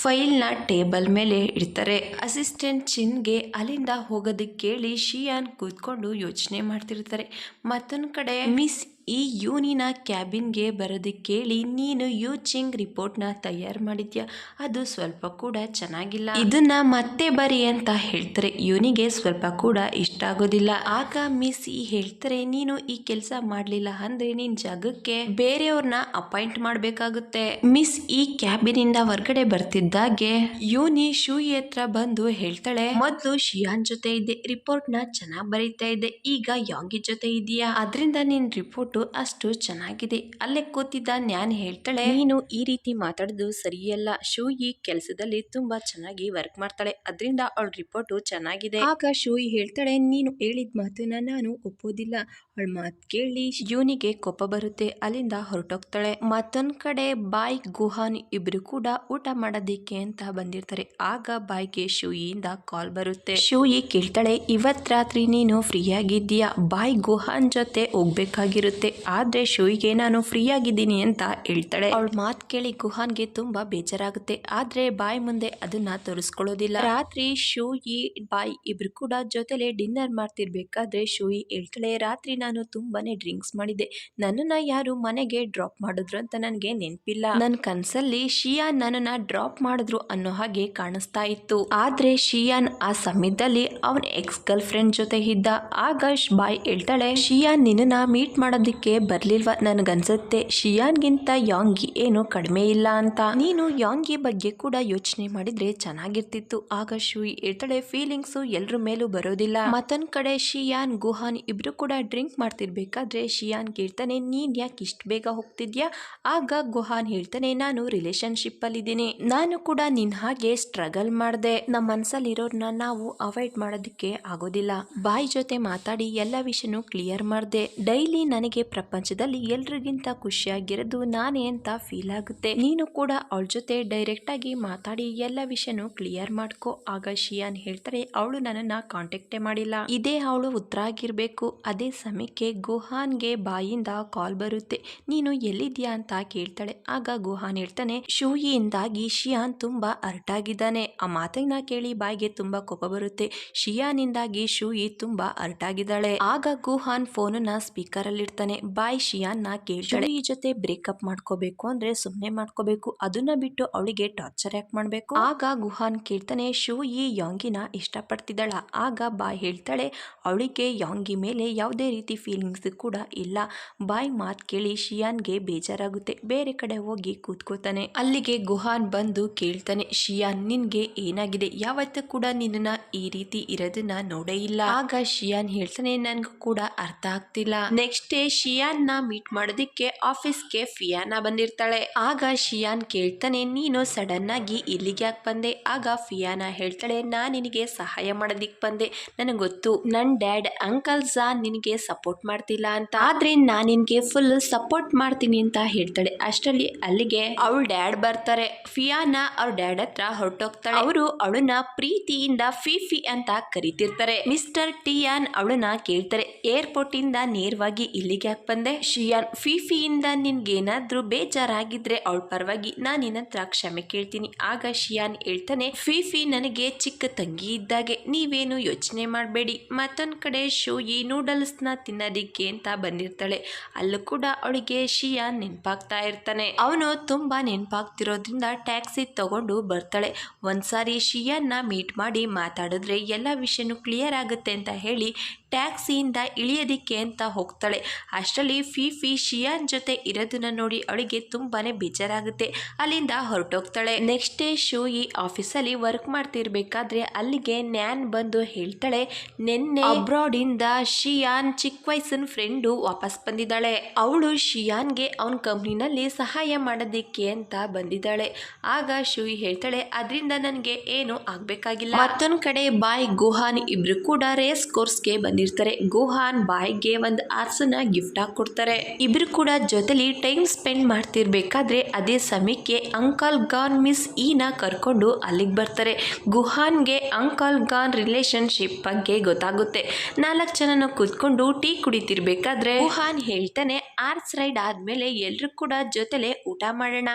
ಫೈಲ್ನ ಟೇಬಲ್ ಮೇಲೆ ಇಡ್ತಾರೆ. ಅಸಿಸ್ಟೆಂಟ್ ಚಿನ್ಗೆ ಅಲ್ಲಿಂದ ಹೋಗೋದಕ್ಕೆ ಕೇಳಿ ಶಿಯಾನ್ ಕೂತ್ಕೊಂಡು ಯೋಚನೆ ಮಾಡ್ತಿರ್ತಾರೆ. ಮತ್ತೊಂದ್ ಕಡೆ ಮಿಸ್ ಈ ಯೂನಿನ ಕ್ಯಾಬಿನ್ಗೆ ಬರೋದಕ್ಕೆ ಕೇಳಿ, ನೀನು ಯೂಚಿಂಗ್ ರಿಪೋರ್ಟ್ನ ತಯಾರು ಮಾಡಿದ್ಯಾ, ಅದು ಸ್ವಲ್ಪ ಕೂಡ ಚೆನ್ನಾಗಿಲ್ಲ, ಇದನ್ನ ಮತ್ತೆ ಬರಿ ಅಂತ ಹೇಳ್ತಾರೆ. ಯೂನಿಗೆ ಸ್ವಲ್ಪ ಕೂಡ ಇಷ್ಟ ಆಗೋದಿಲ್ಲ. ಆಗ ಮಿಸ್ ಈ ಹೇಳ್ತಾರೆ, ನೀನು ಈ ಕೆಲಸ ಮಾಡ್ಲಿಲ್ಲ ಅಂದ್ರೆ ನಿನ್ ಜಾಗಕ್ಕೆ ಬೇರೆಯವ್ರನ್ನ ಅಪಾಯಿಂಟ್ ಮಾಡ್ಬೇಕಾಗುತ್ತೆ. ಮಿಸ್ ಈ ಕ್ಯಾಬಿನಿಂದ ಹೊರಗಡೆ ಬರ್ತಿದ್ದಾಗೆ ಯೂನಿ ಶೂಯಿ ಹತ್ರ ಬಂದು ಹೇಳ್ತಾಳೆ, ಮೊದ್ಲು ಶಿಯಾನ್ ಜೊತೆ ಇದ್ದೆ, ರಿಪೋರ್ಟ್ನ ಚೆನ್ನಾಗಿ ಬರೀತಾ ಇದ್ದೆ, ಈಗ ಯಾಂಗಿ ಜೊತೆ ಇದೆಯಾ, ಅದರಿಂದ ನಿನ್ ರಿಪೋರ್ಟ್ ಅಷ್ಟು ಚೆನ್ನಾಗಿದೆ. ಅಲ್ಲೇ ಕೂತಿದ್ದ ನ್ಯಾನ್ ಹೇಳ್ತಾಳೆ, ನೀನು ಈ ರೀತಿ ಮಾತಾಡೋದು ಸರಿಯಲ್ಲ. ಶೂಯಿ ಕೆಲಸದಲ್ಲಿ ತುಂಬಾ ಚೆನ್ನಾಗಿ ವರ್ಕ್ ಮಾಡ್ತಾಳೆ, ಅದರಿಂದ ಅವಳ ರಿಪೋರ್ಟ್ ಚೆನ್ನಾಗಿದೆ. ಆಗ ಶೂಯಿ ಹೇಳ್ತಾಳೆ, ನೀನು ಹೇಳಿದ ಮಾತನ್ನ ನಾನು ಒಪ್ಪೋದಿಲ್ಲ. ಅವಳ ಮಾತು ಕೇಳಿ ಯೂನಿಗೆ ಕೋಪ ಬರುತ್ತೆ. ಅಲ್ಲಿಂದ ಹೊರಟೋಗ್ತಾಳೆ. ಮತ್ತೊಂದ್ ಕಡೆ ಬಾಯ್ ಗುಹಾನ್ ಇಬ್ರು ಕೂಡ ಊಟ ಮಾಡೋದಿಕ್ಕೆ ಅಂತ ಬಂದಿರ್ತಾರೆ. ಆಗ ಬಾಯ್ಗೆ ಶೂಯಿಯಿಂದ ಕಾಲ್ ಬರುತ್ತೆ. ಶೂಯಿ ಕೇಳ್ತಾಳೆ, ಇವತ್ ರಾತ್ರಿ ನೀನು ಫ್ರೀ ಆಗಿದ್ದೀಯಾ? ಬಾಯ್ ಗುಹಾನ್ ಜೊತೆ ಹೋಗ್ಬೇಕಾಗಿರುತ್ತೆ, ಆದ್ರೆ ಶೂಯಿಗೆ ನಾನು ಫ್ರೀ ಆಗಿದ್ದೀನಿ ಅಂತ ಹೇಳ್ತಾಳೆ. ಅವಳ ಮಾತು ಕೇಳಿ ಗುಹಾನ್ಗೆ ತುಂಬಾ ಬೇಜಾರಾಗುತ್ತೆ, ಆದ್ರೆ ಬಾಯ್ ಮುಂದೆ ಅದನ್ನ ತೋರಿಸ್ಕೊಳ್ಳೋದಿಲ್ಲ. ರಾತ್ರಿ ಶೂಯಿ ಬಾಯ್ ಇಬ್ರು ಕೂಡ ಜೊತೆಲೆ ಡಿನ್ನರ್ ಮಾಡ್ತಿರ್ಬೇಕಾದ್ರೆ ಶೂಯಿ ಹೇಳ್ತಾಳೆ, ರಾತ್ರಿ ನಾನು ತುಂಬಾನೇ ಡ್ರಿಂಕ್ಸ್ ಮಾಡಿದ್ದೆ. ನನ್ನನ್ನ ಯಾರು ಮನೆಗೆ ಡ್ರಾಪ್ ಮಾಡಿದ್ರು ಅಂತ ನನಗೆ ನೆನಪಿಲ್ಲ. ನನ್ನ ಕನಸಲ್ಲಿ ಶಿಯಾನ್ ನನ್ನನ್ನ ಡ್ರಾಪ್ ಮಾಡಿದ್ರು ಅನ್ನೋ ಹಾಗೆ ಕಾಣಿಸ್ತಾ ಇತ್ತು. ಆದ್ರೆ ಶಿಯಾನ್ ಆ ಸಮಯದಲ್ಲಿ ಅವನ ಎಕ್ಸ್ ಗರ್ಲ್ ಫ್ರೆಂಡ್ ಜೊತೆ ಇದ್ದ. ಆಗ ಬಾಯ್ ಹೇಳ್ತಾಳೆ, ಶಿಯಾನ್ ನಿನ್ನನ್ನ ಮೀಟ್ ಮಾಡೋದಕ್ಕೆ ಬರ್ಲಿಲ್ವಾ? ನನಗನ್ಸುತ್ತೆ ಶಿಯಾನ್ಗಿಂತ ಯಾಂಗಿ ಏನು ಕಡಿಮೆ ಇಲ್ಲ ಅಂತ. ನೀನು ಯಾಂಗಿ ಬಗ್ಗೆ ಕೂಡ ಯೋಚನೆ ಮಾಡಿದ್ರೆ ಚೆನ್ನಾಗಿರ್ತಿತ್ತು. ಆಗ ಶೂಯಿ ಹೇಳ್ತಾಳೆ, ಫೀಲಿಂಗ್ಸು ಎಲ್ರ ಮೇಲೂ ಬರೋದಿಲ್ಲ. ಮತ್ತೊಂದ್ ಕಡೆ ಶಿಯಾನ್ ಗುಹಾನ್ ಇಬ್ರು ಕೂಡ ಡ್ರಿಂಕ್ ಮಾಡ್ತಿರ್ಬೇಕಾದ್ರೆ ಶಿಯಾನ್ ಕೇಳ್ತಾನೆ, ನೀನ್ ಯಾಕೆ ಇಷ್ಟ ಬೇಗ ಹೋಗ್ತಿದ್ಯಾ? ಆಗ ಗುಹಾನ್ ಹೇಳ್ತಾನೆ, ನಾನು ರಿಲೇಶನ್ಶಿಪ್ ಅಲ್ಲಿ ಇದ್ದೀನಿ. ನಾನು ಕೂಡ ನಿನ್ ಹಾಗೆ ಸ್ಟ್ರಗಲ್ ಮಾಡ್ದೆ. ನಮ್ಮ ಮನ್ಸಲ್ಲಿರೋರ್ನ ನಾವು ಅವಾಯ್ಡ್ ಮಾಡೋದಕ್ಕೆ ಆಗೋದಿಲ್ಲ. ಬಾಯ್ ಜೊತೆ ಮಾತಾಡಿ ಎಲ್ಲ ವಿಷಯನೂ ಕ್ಲಿಯರ್ ಮಾಡ್ದೆ. ಡೈಲಿ ನನಗೆ ಪ್ರಪಂಚದಲ್ಲಿ ಎಲ್ರಿಗಿಂತ ಖುಷಿಯಾಗಿರೋದು ನಾನೇ ಅಂತ ಫೀಲ್ ಆಗುತ್ತೆ. ನೀನು ಕೂಡ ಅವಳ ಜೊತೆ ಡೈರೆಕ್ಟ್ ಆಗಿ ಮಾತಾಡಿ ಎಲ್ಲ ವಿಷಯನೂ ಕ್ಲಿಯರ್ ಮಾಡ್ಕೋ. ಆಗ ಶಿಯಾನ್ ಹೇಳ್ತಾರೆ, ಅವಳು ನನ್ನನ್ನ ಕಾಂಟ್ಯಾಕ್ಟೇ ಮಾಡಿಲ್ಲ, ಇದೇ ಅವಳು ಉತ್ತರ ಆಗಿರ್ಬೇಕು. ಅದೇ ಸಮಯಕ್ಕೆ ಗುಹಾನ್ಗೆ ಬಾಯಿಂದ ಕಾಲ್ ಬರುತ್ತೆ. ನೀನು ಎಲ್ಲಿದ್ಯಾ ಅಂತ ಕೇಳ್ತಾಳೆ. ಆಗ ಗುಹಾನ್ ಹೇಳ್ತಾನೆ, ಶೂಯಿಯಿಂದಾಗಿ ಶಿಯಾನ್ ತುಂಬಾ ಹರ್ಟ್ ಆಗಿದ್ದಾನೆ. ಆ ಮಾತನ್ನ ಕೇಳಿ ಬಾಯ್ಗೆ ತುಂಬಾ ಕೋಪ ಬರುತ್ತೆ. ಶಿಯಾನಿಂದಾಗಿ ಶೂಯಿ ತುಂಬಾ ಹರ್ಟ್ ಆಗಿದ್ದಾಳೆ. ಆಗ ಗುಹಾನ್ ಫೋನನ್ನ ಸ್ಪೀಕರ್ ಅಲ್ಲಿ ಇಡ್ತಾನೆ. ಬಾಯ್ ಶಿಯಾನ್ ನ ಕೇಳ್ತಾಳೆ, ಈ ಜೊತೆ ಬ್ರೇಕಪ್ ಮಾಡ್ಕೋಬೇಕು ಅಂದ್ರೆ ಸುಮ್ನೆ ಮಾಡ್ಕೋಬೇಕು, ಅದನ್ನ ಬಿಟ್ಟು ಅವಳಿಗೆ ಟಾರ್ಚರ್ ಯಾಕೆ ಮಾಡ್ಬೇಕು? ಆಗ ಗುಹಾನ್ ಕೇಳ್ತಾನೆ, ಶೂಯಿ ಯಾಂಗಿನ ಇಷ್ಟಪಡ್ತಿದ್ದಾಳ? ಆಗ ಬಾಯ್ ಹೇಳ್ತಾಳೆ, ಅವಳಿಗೆ ಯಾಂಗಿ ಮೇಲೆ ಯಾವುದೇ ರೀತಿ ಫೀಲಿಂಗ್ಸ್ ಕೂಡ ಇಲ್ಲ. ಬಾಯ್ ಮಾತ್ ಕೇಳಿ ಶಿಯಾನ್ಗೆ ಬೇಜಾರಾಗುತ್ತೆ. ಬೇರೆ ಕಡೆ ಹೋಗಿ ಕೂತ್ಕೋತಾನೆ. ಅಲ್ಲಿಗೆ ಗುಹಾನ್ ಬಂದು ಕೇಳ್ತಾನೆ, ಶಿಯಾನ್ ನಿನ್ಗೆ ಏನಾಗಿದೆ? ಯಾವತ್ತೂ ಕೂಡ ನಿನ್ನ ಈ ರೀತಿ ಇರೋದನ್ನ ನೋಡೇ ಇಲ್ಲ. ಆಗ ಶಿಯಾನ್ ಹೇಳ್ತಾನೆ, ನನ್ಗೂ ಕೂಡ ಅರ್ಥ ಆಗ್ತಿಲ್ಲ. ನೆಕ್ಸ್ಟ್ ಡೇ ಶಿಯಾನ್ ನ ಮೀಟ್ ಮಾಡೋದಿಕ್ಕೆ ಆಫೀಸ್ಗೆ ಫಿಯಾನಾ ಬಂದಿರ್ತಾಳೆ. ಆಗ ಶಿಯಾನ್ ಕೇಳ್ತಾನೆ, ನೀನು ಸಡನ್ ಆಗಿ ಇಲ್ಲಿಗೆ ಯಾಕೆ ಬಂದೆ? ಆಗ ಫಿಯಾನಾ ಹೇಳ್ತಾಳೆ, ನಾನ್ ನಿನಗೆ ಸಹಾಯ ಮಾಡೋದಿಕ್ ಬಂದೆ. ನನಗೆ ಗೊತ್ತು ನನ್ ಡ್ಯಾಡ್ ಅಂಕಲ್ ಜಾನ್ ನಿನಗೆ ಸಪೋರ್ಟ್ ಮಾಡ್ತಿಲ್ಲ ಅಂತ, ಆದ್ರೆ ನಾನ್ ನಿನ್ಗೆ ಫುಲ್ ಸಪೋರ್ಟ್ ಮಾಡ್ತೀನಿ ಅಂತ ಹೇಳ್ತಾಳೆ. ಅಷ್ಟರಲ್ಲಿ ಅಲ್ಲಿಗೆ ಅವಳ ಡ್ಯಾಡ್ ಬರ್ತಾರೆ. ಫಿಯಾನಾ ಅವ್ರ ಡ್ಯಾಡ್ ಹತ್ರ ಹೊರಟೋಗ್ತಾಳೆ. ಅವರು ಅವಳನ್ನ ಪ್ರೀತಿಯಿಂದ ಫಿಫಿ ಅಂತ ಕರಿತಿರ್ತಾರೆ. ಮಿಸ್ಟರ್ ಟಿಯಾನ್ ಅವಳನ್ನ ಕೇಳ್ತಾರೆ, ಏರ್ಪೋರ್ಟ್ ಇಂದ ನೇರವಾಗಿ ಇಲ್ಲಿಗೆ ಯಾಕೆ ಬಂದೆ? ಶಿಯಾನ್, ಫಿಫಿಯಿಂದ ನಿನ್ಗೇನಾದ್ರೂ ಬೇಜಾರಾಗಿದ್ರೆ ಅವಳ ಪರವಾಗಿ ನಾನು ನಿನ್ನ ಹತ್ರ ಕ್ಷಮೆ ಕೇಳ್ತೀನಿ. ಆಗ ಶಿಯಾನ್ ಹೇಳ್ತಾನೆ, ಫಿಫಿ ನನಗೆ ಚಿಕ್ಕ ತಂಗಿ ಇದ್ದಾಗೆ, ನೀವೇನು ಯೋಚನೆ ಮಾಡಬೇಡಿ. ಮತ್ತೊಂದ್ ಕಡೆ ಶೂಯಿ ನೂಡಲ್ಸ್ ನ ತಿನ್ನೋದಿಕ್ಕೆ ಅಂತ ಬಂದಿರ್ತಾಳೆ. ಅಲ್ಲೂ ಕೂಡ ಅವಳಿಗೆ ಶಿಯಾನ್ ನೆನಪಾಗ್ತಾ ಇರ್ತಾನೆ. ಅವನು ತುಂಬಾ ನೆನಪಾಗ್ತಿರೋದ್ರಿಂದ ಟ್ಯಾಕ್ಸಿ ತಗೊಂಡು ಬರ್ತಾಳೆ. ಒಂದ್ಸಾರಿ ಶಿಯಾನ್ ನ ಮೀಟ್ ಮಾಡಿ ಮಾತಾಡಿದ್ರೆ ಎಲ್ಲ ವಿಷಯನೂ ಕ್ಲಿಯರ್ ಆಗುತ್ತೆ ಅಂತ ಹೇಳಿ ಟ್ಯಾಕ್ಸಿಯಿಂದ ಇಳಿಯೋದಿಕ್ಕೆ ಅಂತ ಹೋಗ್ತಾಳೆ. ಅಷ್ಟರಲ್ಲಿ ಫಿಫಿ ಶಿಯಾನ್ ಜೊತೆ ಇರೋದನ್ನ ನೋಡಿ ಅವಳಿಗೆ ತುಂಬಾನೇ ಬೇಜಾರಾಗುತ್ತೆ. ಅಲ್ಲಿಂದ ಹೊರಟೋಗ್ತಾಳೆ. ನೆಕ್ಸ್ಟ್ ಡೇ ಶೂಯಿ ಆಫೀಸಲ್ಲಿ ವರ್ಕ್ ಮಾಡ್ತಿರ್ಬೇಕಾದ್ರೆ ಅಲ್ಲಿಗೆ ನ್ಯಾನ್ ಬಂದು ಹೇಳ್ತಾಳೆ, ನಿನ್ನೆ ಅಬ್ರಾಡ್ ಇಂದ ಶಿಯಾನ್ ಚಿಕ್ಕ ವಯಸ್ಸಿನ ಫ್ರೆಂಡು ವಾಪಸ್ ಬಂದಿದ್ದಾಳೆ. ಅವಳು ಶಿಯಾನ್ಗೆ ಅವನ ಕಂಪ್ನಿನಲ್ಲಿ ಸಹಾಯ ಮಾಡೋದಿಕ್ಕೆ ಅಂತ ಬಂದಿದ್ದಾಳೆ. ಆಗ ಶೂಯಿ ಹೇಳ್ತಾಳೆ, ಅದರಿಂದ ನನಗೆ ಏನು ಆಗ್ಬೇಕಾಗಿಲ್ಲ. ಮತ್ತೊಂದ್ ಕಡೆ ಬಾಯ್ ಗುಹಾನ್ ಇಬ್ರು ಕೂಡ ರೇಸ್ ಕೋರ್ಸ್ಗೆ ಬಂದಿರ್ತಾರೆ. ಗುಹಾನ್ ಬಾಯ್ಗೆ ಒಂದು ಆರ್ಸನ್ನ ಗಿಫ್ಟ್ ಆಗಿ ಕೊಡ್ತಾರೆ. ಇಬ್ರು ಕೂಡ ಜೊತೆಲಿ ಟೈಮ್ ಸ್ಪೆಂಡ್ ಮಾಡ್ತಿರ್ಬೇಕಾದ್ರೆ ಅದೇ ಸಮಯಕ್ಕೆ ಅಂಕಲ್ ಗಾನ್ ಮಿಸ್ ಈನ ಕರ್ಕೊಂಡು ಅಲ್ಲಿಗೆ ಬರ್ತಾರೆ. ಗುಹಾನ್ಗೆ ಅಂಕಲ್ ಗಾನ್ ರಿಲೇಶನ್ಶಿಪ್ ಬಗ್ಗೆ ಗೊತ್ತಾಗುತ್ತೆ. 4 ಜನನ ಕೂತ್ಕೊಂಡು ಟೀ ಕುಡಿತಿರ್ಬೇಕಾದ್ರೆ ಗುಹಾನ್ ಹೇಳ್ತಾನೆ, ಆರ್ಸ್ ರೈಡ್ ಆದ್ಮೇಲೆ ಎಲ್ರು ಕೂಡ ಜೊತೆಲೆ ಊಟ ಮಾಡೋಣ.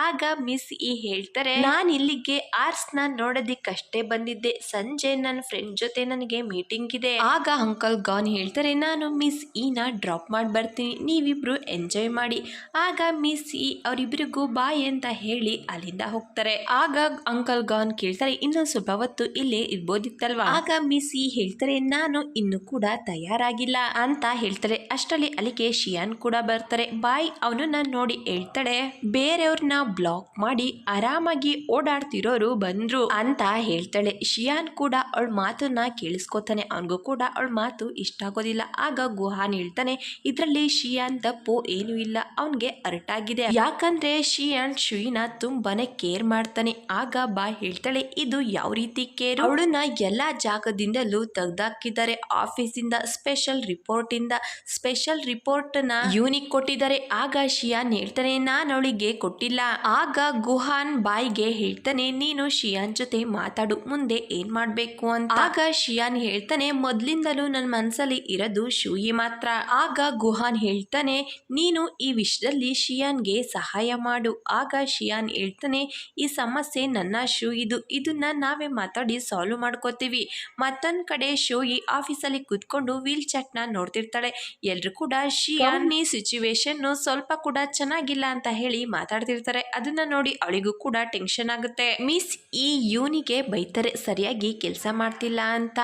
ಆಗ ಮಿಸ್ ಈ ಹೇಳ್ತಾರೆ, ನಾನ್ ಇಲ್ಲಿಗೆ ಆರ್ಸ್ ನ ನೋಡೋದಿಕ್ಕಷ್ಟೇ ಬಂದಿದ್ದೆ, ಸಂಜೆ ನನ್ನ ಫ್ರೆಂಡ್ ಜೊತೆ ನನಗೆ ಮೀಟಿಂಗ್ ಇದೆ. ಆಗ ಅಂಕಲ್ ಗಾನ್ ಹೇಳ್ತಾರೆ, ನಾನು ಮಿಸ್ ಈನ ಡ್ರಾಪ್ ಮಾಡಿ ಬರ್ತೀನಿ, ನೀವಿಬ್ರು ಎಂಜಾಯ್ ಮಾಡಿ. ಆಗ ಮಿಸ್ ಈ ಅವರಿಬ್ರಿಗೂ ಬಾಯ್ ಅಂತ ಹೇಳಿ ಅಲ್ಲಿಂದ ಹೋಗ್ತಾರೆ. ಆಗ ಅಂಕಲ್ ಗಾನ್ ಕೇಳ್ತಾರೆ, ಇನ್ನೊಂದು ಸ್ವಲ್ಪ ಹೊತ್ತು ಇಲ್ಲೇ ಇರ್ಬೋದಿತ್ತಲ್ವಾ? ಆಗ ಮಿಸ್ ಈ ಹೇಳ್ತಾರೆ, ನಾನು ಇನ್ನು ಕೂಡ ತಯಾರಾಗಿಲ್ಲ ಅಂತ ಹೇಳ್ತಾರೆ. ಅಷ್ಟರಲ್ಲಿ ಅಲ್ಲಿಗೆ ಶಿಯಾನ್ ಕೂಡ ಬರ್ತಾರೆ. ಬಾಯ್ ಅವನನ್ನ ನೋಡಿ ಹೇಳ್ತಾಳೆ, ಬೇರೆಯವ್ರನ್ನ ಬ್ಲಾಕ್ ಮಾಡಿ ಆರಾಮಾಗಿ ಓಡಾಡ್ತಿರೋರು ಬಂದ್ರು ಅಂತ ಹೇಳ್ತಾಳೆ. ಶಿಯಾನ್ ಕೂಡ ಅವಳ ಮಾತನ್ನ ಕೇಳಿಸ್ಕೊತಾನೆ. ಅವನಿಗೂ ಕೂಡ ಅವಳ ಮಾತು ಇಷ್ಟ ಆಗೋದಿಲ್ಲ. ಆಗ ಗುಹಾನ್ ಹೇಳ್ತಾನೆ, ಇದ್ರಲ್ಲಿ ಶಿಯಾನ್ ತಪ್ಪು ಏನು ಇಲ್ಲ, ಅವನ್ಗೆ ಅರ್ಟ್ ಆಗಿದೆ. ಯಾಕಂದ್ರೆ ಶಿಯಾನ್ ಶೂಯಿನ ತುಂಬಾನೇ ಕೇರ್ ಮಾಡ್ತಾನೆ. ಆಗ ಬಾಯ್ ಹೇಳ್ತಾಳೆ, ಇದು ಯಾವ ರೀತಿ ಕೇರ್? ಅವಳನ್ನ ಎಲ್ಲಾ ಜಾಗದಿಂದಲೂ ತೆಗ್ದಾಕಿದ್ದಾರೆ. ಆಫೀಸಿಂದ ಸ್ಪೆಷಲ್ ರಿಪೋರ್ಟ್ ನ ಯೂನಿಕ್ ಕೊಟ್ಟಿದ್ದಾರೆ. ಆಗ ಶಿಯಾನ್ ಹೇಳ್ತಾನೆ, ನಾನ್ ಅವಳಿಗೆ ಕೊಟ್ಟಿಲ್ಲ. ಆಗ ಗುಹಾನ್ ಬಾಯ್ಗೆ ಹೇಳ್ತಾನೆ, ನೀನು ಶಿಯಾನ್ ಜೊತೆ ಮಾತಾಡು, ಮುಂದೆ ಏನ್ ಮಾಡ್ಬೇಕು ಅಂತ. ಆಗ ಶಿಯಾನ್ ಹೇಳ್ತಾನೆ, ಮೊದ್ಲಿಂದಲೂ ನನ್ನ ಮನಸ್ಸಲ್ಲಿ ಇರೋದು ಶೂಯಿ ಮಾತ್ರ. ಆಗ ಗುಹಾನ್ ಹೇಳ್ತಾನೆ, ನೀನು ಈ ವಿಷಯದಲ್ಲಿ ಶಿಯಾನ್ಗೆ ಸಹಾಯ ಮಾಡು. ಆಗ ಶಿಯಾನ್ ಹೇಳ್ತಾನೆ, ಈ ಸಮಸ್ಯೆ ನನ್ನ ಶೂಯಿದು, ಇದನ್ನ ನಾವೇ ಮಾತಾಡಿ ಸಾಲ್ವ್ ಮಾಡ್ಕೋತೀವಿ. ಮತ್ತೊಂದ್ ಕಡೆ ಶೂಯಿ ಆಫೀಸಲ್ಲಿ ಕುತ್ಕೊಂಡು ವೀಲ್ ಚಾಟ್ ನ ನೋಡ್ತಿರ್ತಾಳೆ. ಎಲ್ರು ಕೂಡ ಶಿಯಾನ್ ಈ ಸಿಚುವೇಶನ್ ಸ್ವಲ್ಪ ಕೂಡ ಚೆನ್ನಾಗಿಲ್ಲ ಅಂತ ಹೇಳಿ ಮಾತಾಡ್ತಿರ್ತಾರೆ. ಅದನ್ನ ನೋಡಿ ಅವಳಿಗೂ ಕೂಡ ಟೆನ್ಷನ್ ಆಗುತ್ತೆ. ಮಿಸ್ ಈ ಯೂನಿಗೆ ಬೈತಾರೆ, ಸರಿಯಾಗಿ ಕೆಲಸ ಮಾಡ್ತಿಲ್ಲ ಅಂತ.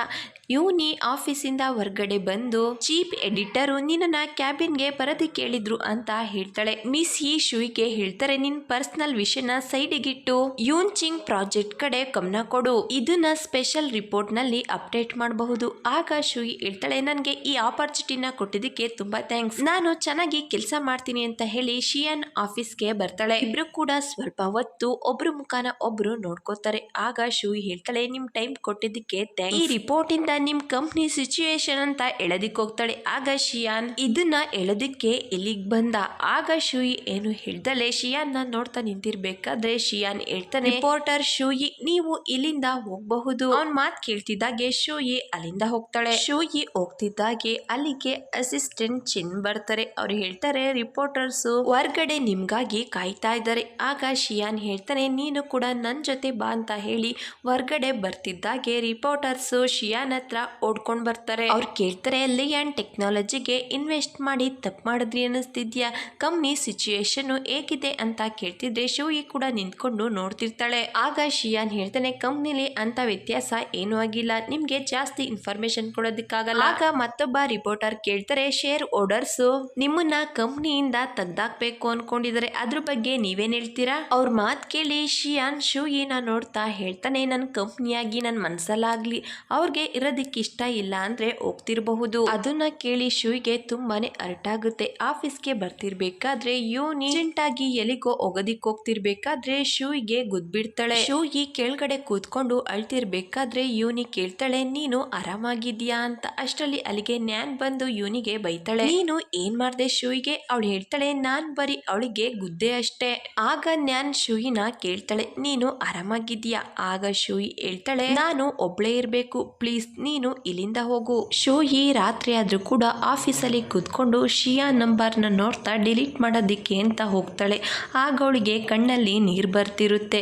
ಯೂನಿ ಆಫೀಸಿಂದ ಹೊರಗಡೆ ಬಂದು, ಚೀಫ್ ಎಡಿಟರು ನಿನ್ನ ಕ್ಯಾಬಿನ್ಗೆ ಬರೋದಕ್ಕೆ ಕೇಳಿದ್ರು ಅಂತ ಹೇಳ್ತಾಳೆ. ಮಿಸ್ ಈ ಶೂಯಿಗೆ ಹೇಳ್ತಾರೆ, ನಿನ್ ಪರ್ಸನಲ್ ವಿಷಯನ ಸೈಡಿಗಿಟ್ಟು ಯೂನ್ ಚಿಂಗ್ ಪ್ರಾಜೆಕ್ಟ್ ಕಡೆ ಗಮನ ಕೊಡು, ಇದನ್ನ ಸ್ಪೆಷಲ್ ರಿಪೋರ್ಟ್ ನಲ್ಲಿ ಅಪ್ಡೇಟ್ ಮಾಡಬಹುದು. ಆಗ ಶೂಯಿ ಹೇಳ್ತಾಳೆ, ನನ್ಗೆ ಈ ಆಪರ್ಚುನಿಟಿನ ಕೊಟ್ಟಿದ್ದಕ್ಕೆ ತುಂಬಾ ಥ್ಯಾಂಕ್ಸ್, ನಾನು ಚೆನ್ನಾಗಿ ಕೆಲಸ ಮಾಡ್ತೀನಿ ಅಂತ ಹೇಳಿ ಶಿಯಾನ್ ಆಫೀಸ್ಗೆ ಬರ್ತಾಳೆ. ಇಬ್ರು ಕೂಡ ಸ್ವಲ್ಪ ಹೊತ್ತು ಒಬ್ರು ಮುಖಾನ ಒಬ್ರು ನೋಡ್ಕೋತಾರೆ. ಆಗ ಶೂಯಿ ಹೇಳ್ತಾಳೆ, ನಿಮ್ ಟೈಮ್ ಕೊಟ್ಟಿದ್ದಕ್ಕೆ ಥ್ಯಾಂಕ್ಸ್, ಈ ರಿಪೋರ್ಟ್ ಇಂದ ನಿಮ್ ಕಂಪ್ನಿ ಸಿಚುವೇಶನ್ ಅಂತ ಹೇಳೋದಿಕ್ ಹೋಗ್ತಾಳೆ. ಆಗ ಶಿಯಾನ್ ಇದನ್ನ ಹೇಳೋದಿಕ್ಕೆ ಇಲ್ಲಿಗ್ ಬಂದ. ಆಗ ಶೂಯಿ ಏನು ಹೇಳ್ದಲೆ ಶಿಯಾನ್ ನ ನೋಡ್ತಾ ನಿಂತಿರ್ಬೇಕಾದ್ರೆ ಶಿಯಾನ್ ಹೇಳ್ತಾನೆ, ರಿಪೋರ್ಟರ್ ಶೂಯಿ ನೀವು ಇಲ್ಲಿಂದ ಹೋಗಬಹುದು. ಅವನ್ ಮಾತ್ ಕೇಳ್ತಿದ್ದಾಗೆ ಶೂಯಿ ಅಲ್ಲಿಂದ ಹೋಗ್ತಾಳೆ. ಶೂಯಿ ಹೋಗ್ತಿದ್ದಾಗೆ ಅಲ್ಲಿಗೆ ಅಸಿಸ್ಟೆಂಟ್ ಚಿನ್ ಬರ್ತಾರೆ. ಅವ್ರು ಹೇಳ್ತಾರೆ, ರಿಪೋರ್ಟರ್ಸ್ ಹೊರ್ಗಡೆ ನಿಮ್ಗಾಗಿ ಕಾಯ್ತಾ ಇದ್ದಾರೆ. ಆಗ ಶಿಯಾನ್ ಹೇಳ್ತಾನೆ, ನೀನು ಕೂಡ ನನ್ ಜೊತೆ ಬಾ ಅಂತ ಹೇಳಿ ಹೊರ್ಗಡೆ ಬರ್ತಿದ್ದಾಗೆ ರಿಪೋರ್ಟರ್ಸ್ ಶಿಯಾನ್ ಹತ್ರ ಓಡ್ಕೊಂಡ್ ಬರ್ತಾರೆ. ಅವ್ರು ಕೇಳ್ತಾರೆ, ಲಿಯಾನ್ ಟೆಕ್ನಾಲಜಿಗೆ ಇನ್ವೆಸ್ಟ್ ಮಾಡಿ ತಪ್ಪು ಮಾಡಿದ್ರಿ ಅನ್ನಿಸ್ತಿದ್ಯಾ, ಕಂಪ್ನಿ ಸಿಚುಯೇಷನ್ ಹೇಗಿದೆ ಅಂತ ಕೇಳ್ತಿದ್ರೆ ಶೂಯಿ ಕೂಡ ನಿಂತ್ಕೊಂಡು ನೋಡ್ತಿರ್ತಾಳೆ. ಆಗ ಶಿಯಾನ್ ಹೇಳ್ತಾನೆ, ಕಂಪ್ನಿಲಿ ಅಂತ ವ್ಯತ್ಯಾಸ ಏನೂ ಆಗಿಲ್ಲ, ನಿಮ್ಗೆ ಜಾಸ್ತಿ ಇನ್ಫಾರ್ಮೇಶನ್ ಕೊಡೋದಕ್ಕಾಗಲ್ಲ. ಆಗ ಮತ್ತೊಬ್ಬ ರಿಪೋರ್ಟರ್ ಕೇಳ್ತಾರೆ, ಶೇರ್ ಹೋಲ್ಡರ್ಸ್ ನಿಮ್ಮನ್ನ ಕಂಪ್ನಿಯಿಂದ ತೆಗ್ದಾಕ್ಬೇಕು ಅನ್ಕೊಂಡಿದ್ದಾರೆ, ಅದ್ರ ಬಗ್ಗೆ ನೀವೇನ್ ಹೇಳ್ತೀರಾ? ಅವ್ರ ಮಾತ್ ಕೇಳಿ ಶಿಯಾನ್ ಶೂಯಿನ ನೋಡ್ತಾ ಹೇಳ್ತಾನೆ, ನನ್ನ ಕಂಪ್ನಿಯಾಗಿ ನನ್ನ ಮನ್ಸಲ್ಲಾಗ್ಲಿ ಅವ್ರಿಗೆ ಇರೋದಿಕ್ಕೆ ಇಷ್ಟ ಇಲ್ಲ ಅಂದ್ರೆ ಹೋಗ್ತಿರಬಹುದು. ಅದನ್ನ ಕೇಳಿ ಶೂಯಿಗೆ ತುಂಬಾನೇ ಅರ್ಟ್ ಆಗುತ್ತೆ. ಆಫೀಸ್ಗೆ ಬರ್ತಿರ್ಬೇಕಾದ್ರೆ ಯೂನಿ ಆಗಿ ಎಲ್ಲಿಗೋ ಹೋಗೋದಿಕ್ ಹೋಗ್ತಿರ್ಬೇಕಾದ್ರೆ ಶೂಯಿಗೆ ಗುದ್ಬಿಡ್ತಾಳೆ. ಶೂಯಿ ಕೆಳಗಡೆ ಕೂತ್ಕೊಂಡು ಅಳ್ತಿರ್ಬೇಕಾದ್ರೆ ಯೂನಿ ಕೇಳ್ತಾಳೆ, ನೀನು ಆರಾಮಾಗಿದ್ಯಾ ಅಂತ. ಅಷ್ಟರಲ್ಲಿ ಅಲ್ಲಿಗೆ ನ್ಯಾನ್ ಬಂದು ಯೂನಿಗೆ ಬೈತಾಳೆ, ನೀನು ಏನ್ ಮಾಡ್ದೆ ಶೂಯಿಗೆ? ಅವಳು ಹೇಳ್ತಾಳೆ, ನಾನ್ ಬರೀ ಅವಳಿಗೆ ಗುದ್ದೆ ಅಷ್ಟೇ. ಆಗ ನ್ಯಾನ್ ಶೂಯಿನ ಕೇಳ್ತಾಳೆ, ನೀನು ಆರಾಮಾಗಿದ್ಯಾ? ಆಗ ಶೂಯಿ ಹೇಳ್ತಾಳೆ, ನಾನು ಒಬ್ಳೇ ಇರ್ಬೇಕು, ಪ್ಲೀಸ್ ನೀನು ಇಲ್ಲಿಂದ ಹೋಗು. ಶೂಯಿ ರಾತ್ರಿ ಆದ್ರೂ ಕೂಡ ಆಫೀಸಲ್ಲಿ ಕೂತ್ಕೊಂಡು ಶಿಯಾನ್ ನಂಬರ್ನ ನೋಡ್ತಾ ಡಿಲೀಟ್ ಮಾಡೋದಿಕ್ಕೆ ಅಂತ ಹೋಗ್ತಾಳೆ. ಆಗ ಅವಳಿಗೆ ಕಣ್ಣಲ್ಲಿ ನೀರು ಬರ್ತಿರುತ್ತೆ.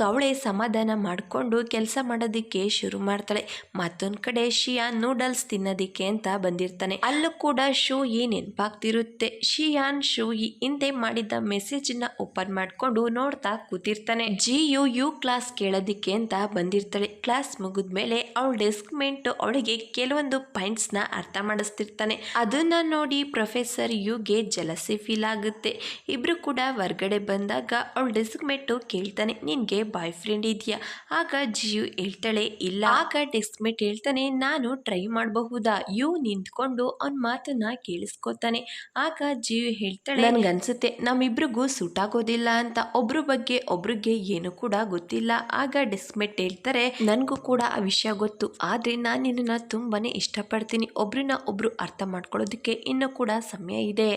ಅವಳೇ ಸಮಾಧಾನ ಮಾಡಿಕೊಂಡು ಕೆಲಸ ಮಾಡೋದಿಕ್ಕೆ ಶುರು ಮಾಡ್ತಾಳೆ. ಮತ್ತೊಂದ್ ಕಡೆ ಶಿಯಾನ್ ನೂಡಲ್ಸ್ ತಿನ್ನೋದಿಕ್ಕೆ ಅಂತ ಬಂದಿರ್ತಾನೆ. ಅಲ್ಲೂ ಕೂಡ ಶೂಯಿ ನೆನಪಾಗ್ತಿರುತ್ತೆ. ಶಿಯಾನ್ ಶೂಯಿ ಹಿಂದೆ ಮಾಡಿದ್ದ ಮೆಸೇಜ್ ನ ಓಪನ್ ಮಾಡ್ಕೊಂಡು ನೋಡ್ತಾ ಕೂತಿರ್ತಾನೆ. ಯು ಕ್ಲಾಸ್ ಕೇಳೋದಿಕ್ಕೆ ಅಂತ ಬಂದಿರ್ತಾಳೆ. ಕ್ಲಾಸ್ ಮುಗಿದ್ಮೇಲೆ ಅವಳ ಡೆಸ್ಕ್ ಮೇಟ್ ಅವಳಿಗೆ ಕೆಲವೊಂದು ಪಾಯಿಂಟ್ಸ್ ನ ಅರ್ಥ ಮಾಡಿಸ್ತಿರ್ತಾನೆ. ಅದನ್ನ ನೋಡಿ ಪ್ರೊಫೆಸರ್ ಯುಗೆ ಜಲಸಿ ಫೀಲ್ ಆಗುತ್ತೆ. ಇಬ್ರು ಕೂಡ ಹೊರ್ಗಡೆ ಬಂದಾಗ ಅವಳ ಡೆಸ್ಕ್ ಮೇಟ್ ಕೇಳ್ತಾನೆ, ನಿನ್ಗೆ ಬಾಯ್ ಫ್ರೆಂಡ್ ಇದೆಯಾ? ಆಗ ಜಿಯು ಹೇಳ್ತಾಳೆ, ಇಲ್ಲ. ಆಗ ಡೆಸ್ಕ್ ಮೇಟ್ ಹೇಳ್ತಾನೆ, ನಾನು ಟ್ರೈ ಮಾಡಬಹುದಾ? ಯು ನಿಂತ್ಕೊಂಡು ಅವನ್ ಮಾತನ್ನ ಕೇಳಿಸ್ಕೊತಾನೆ. ಆಗ ಜಿಯು ಹೇಳ್ತಾಳೆ, ನನ್ಗನ್ಸುತ್ತೆ ನಮ್ಮಿಬ್ರಿಗೂ ಸೂಟ್ ಆಗೋದಿಲ್ಲ ಅಂತ, ಒಬ್ರು ಬಗ್ಗೆ ಒಬ್ರಿಗೆ ಏನು ಕೂಡ ಗೊತ್ತಿಲ್ಲ. ಆಗ ಡೆಸ್ಕ್ ಮೇಟ್ ಹೇಳ್ತಾರೆ, ನನ್ಗೂ ಕೂಡ ಆ ವಿಷಯ ಗೊತ್ತು, ಆದ್ರೆ ನಾನು ನಿನ್ನನ್ನು ತುಂಬಾನೇ ಇಷ್ಟಪಡ್ತೀನಿ, ಒಬ್ರನ್ನ ಒಬ್ರು ಅರ್ಥ ಮಾಡ್ಕೊಳ್ಳೋದಕ್ಕೆ ಇನ್ನೂ ಕೂಡ ಸಮಯ ಇದೆ.